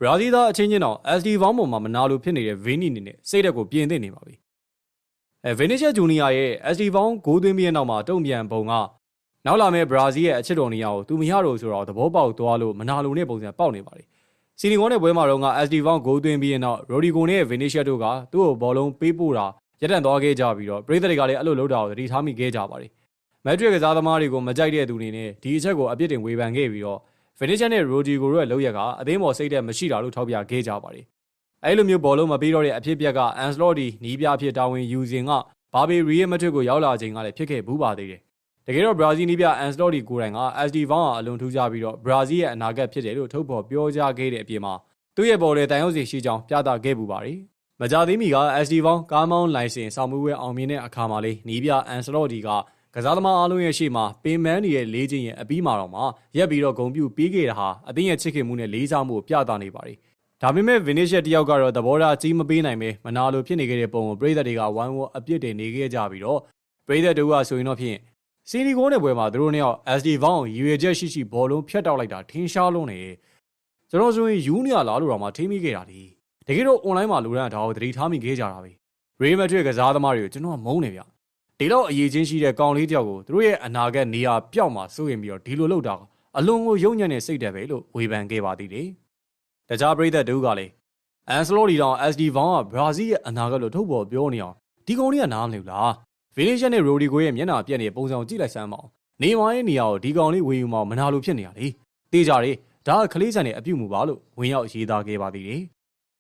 ဘရာဇီးသားအချင်းချင်းတော့ SD ဘောင်းပေါ်မှာမနာလိုဖြစ်နေတဲ့ဗီနီနေနဲ့စိတ်တက်ကိုပြင်သင့်နေပါပြီဗီနီရှက်ဂျူနီယာရဲ့ SD ဘောင်းဂိုးသွင်းပြီးတဲ့နောက်မှာတုံ့ပြန်ပုံကနောက်လာမဲ့ဘရာဇီးရဲ့အချစ်တော်နေရာကိုသူမရတော့ဆိုတော့သဘောပေါက်သွားလို့မနာလိုတဲ့ပုံစံပေါက်နေပါလေစီနီဂေါနဲ့ပွဲမှာတော့က SD ဘောင်းဂိုးသွင်းပြီးတဲ့နောက်ရိုဒီဂိုနဲ့ဗီနီရှက်တို့ကသူ့ကိုဘောလုံးပေးပို့တာရပ်တန့်သွားခဲ့ကြပြီးတော့ပရိသတ်တွေကလည်းအဲ့လိုလုပ်တာကိုသတိထားမိခဲ့ကြပါတယ်မက်ဒရစ်ကစားသမားတွေကိုမကြိုက်တဲ့သူတွေနဲ့ဒီအချက်ကိုအပြစ်တင်ဝေဖန်ခဲ့ပြီးတော့ဗီနီရှက်နဲ့ရိုဒီဂိုတို့ရဲ့လုပ်ရက်ကအသင်းပေါ်စိတ်သက်မရှိတာလို့ထောက်ပြခဲ့ကြပါတယ်အဲ့လိုမျိုးဘောလုံးမပေးတော့တဲ့အဖြစ်ပြက်ကအန်စလော့ဒီနီးပြအဖြစ်တာဝန်ယူစဉ်ကဘာဘီရီရဲ့မက်ဒရစ်ကိုရောက်လာချိန်ကလည်းဖြစ်ခဲ့ဘူးပါသေးတယ်တကယ်တော့ဘရာဇီးနီးပြအန်စလော့ဒီကိုယ်တိုင်က SD ဘောင်းဟာအလွန်ထူးခြားပြီးတော့ဘရာဇီးရဲ့အနာဂတ်ဖြစ်တယ်လို့ထုတ်ဖော်ပြောကြားခဲ့တဲ့အပြင်မှာသူ့ရဲ့ဘော်လေတန်ရုပ်စီရှိကြောင်းပြသခဲ့ပူပါတယ်မကြသေးမီက SD ဘောင်းကားမောင်းလိုင်စင်ဆောင်မှုဝဲအောင်မြင်တဲ့အခါမှာလေးနီးပြအန်စလော့ဒီကကစားသမားအားလုံးရဲ့ရှေ့မှာပင်မန်းနေရဲ့လေးချင်းရဲ့အပြီးမှာတော့မှရက်ပြီးတော့ဂုံပြူပြီးခဲ့တာဟာအသင်းရဲ့ချစ်ခင်မှုနဲ့လေးစားမှုကိုပြသနေပါတယ်ဒါပေမဲ့ဗီနီရှက်တယောက်ကတော့သဘောထားကြီးမပေးနိုင်ပဲမနာလိုဖြစ်နေခဲ့တဲ့ပုံကိုပရိသတ်တွေကဝိုင်းဝန်းအပြစ်တင်နေခဲ့ကြပြီးတော့ပရိသတ်တို့ကဆိုရင်တော့ဖြင့်စီနီဂိုနဲ့ပွဲမှာသူတို့နှစ်ယောက် SD ဘောင်းကိုရွေချက်ရှိဘောလုံးဖြတ်တောက်လိုက်တာထင်းရှားလုံးနေကျွန်တော်ဆိုရင်ယူနီယာလာလို့တော့မှထိမိခဲ့တာဒီတကယ်တော့ online မှာလူတန်းဒါကိုသတိထားမိခဲ့ကြတာပဲရေမက်ဒရစ်ကစားသမားတွေကိုကျွန်တော်မုန်းနေဗျဒီတော့အရေးချင်းရှိတဲ့ကောင်လေးတယောက်ကိုသူတို့ရဲ့အနာဂတ်နေရာပျောက်မှာစိုးရင်ပြီးတော့ဒီလိုလုပ်တာအလွန်ကိုယုံညံ့တဲ့စိတ်ဓာတ်ပဲလို့ဝေဖန်ခဲ့ပါသေးတယ်တခြားပရိသတ်တို့ကလည်းအန်စလော့ဒီတောင် SD ဘောင်းကဘရာဇီးရဲ့အနာဂတ်လို့ထုတ်ပေါ်ပြောနေအောင်ဒီကောင်လေးကနားမလည်ဘူးလားဗီနီရှက်နဲ့ရိုဒီဂိုရဲ့မျက်နှာပြက်နေတဲ့ပုံစံကိုကြည့်လိုက်စမ်းပါဦးနေမာရဲ့နေရာကိုဒီကောင်လေးဝေယူမအောင်မနာလိုဖြစ်နေရလေတေးကြတယ်ဒါကကလေးဆန်တဲ့အပြုတ်မှုပါလို့ဝင်ရောက်ရေးသားခဲ့ပါသေးတယ်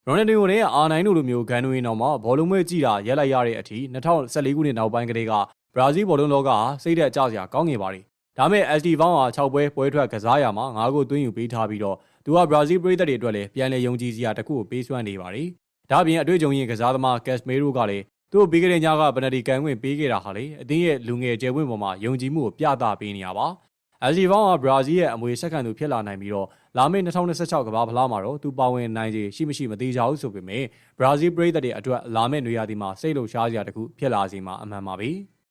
ရိုနယ်ဒိုနဲ့အာနိုင်တို့လိုမျိုးဂန်နွေနောက်မှာဘောလုံးမဲကြည့်တာရက်လိုက်ရတဲ့အထိ2014ခုနှစ်နောက်ပိုင်းကတည်းကဘရာဇီးဘောလုံးလောကဟာစိတ်သက်ကြစရာကောင်းနေပါတယ်ဒါမဲ့ SD ဘောင်းဟာ6ပွဲထွက်ကစားရမှာ9ဂိုးသွင်းယူပေးထားပြီးတော့သူကဘရာဇီးပရိသတ်တွေအတွက်လည်းပြန်လည်ယုံကြည်စရာတစ်ခုကိုပေးစွမ်းနေပါတယ်ဒါအပြင်အတွေ့အကြုံရင်ကစားသမားကက်စမေရိုကလည်းသူ့ပေးခဲ့တဲ့ညကပနတီကန်ဝင်ပေးခဲ့တာဟာလေအသင်းရဲ့လူငယ်ကျယ်ဝင့်ပေါ်မှာယုံကြည်မှုကိုပြသပေးနေရပါ SD ဘောင်းဟာဘရာဇီးရဲ့အမွေဆက်ခံသူဖြစ်လာနိုင်ပြီးတော့လာမယ့်2026ကမ္ဘာဖလားမှာတော့သူပါဝင်နိုင်ခြေရှိမရှိမသေးကြဘူးဆိုပေမဲ့ဘရာဇီးပရိသတ်တွေအတွက်လာမယ့်နွေရာသီမှာစိတ်လှုပ်ရှားစရာတစ်ခုဖြစ်လာစီမှာအမှန်ပါပဲ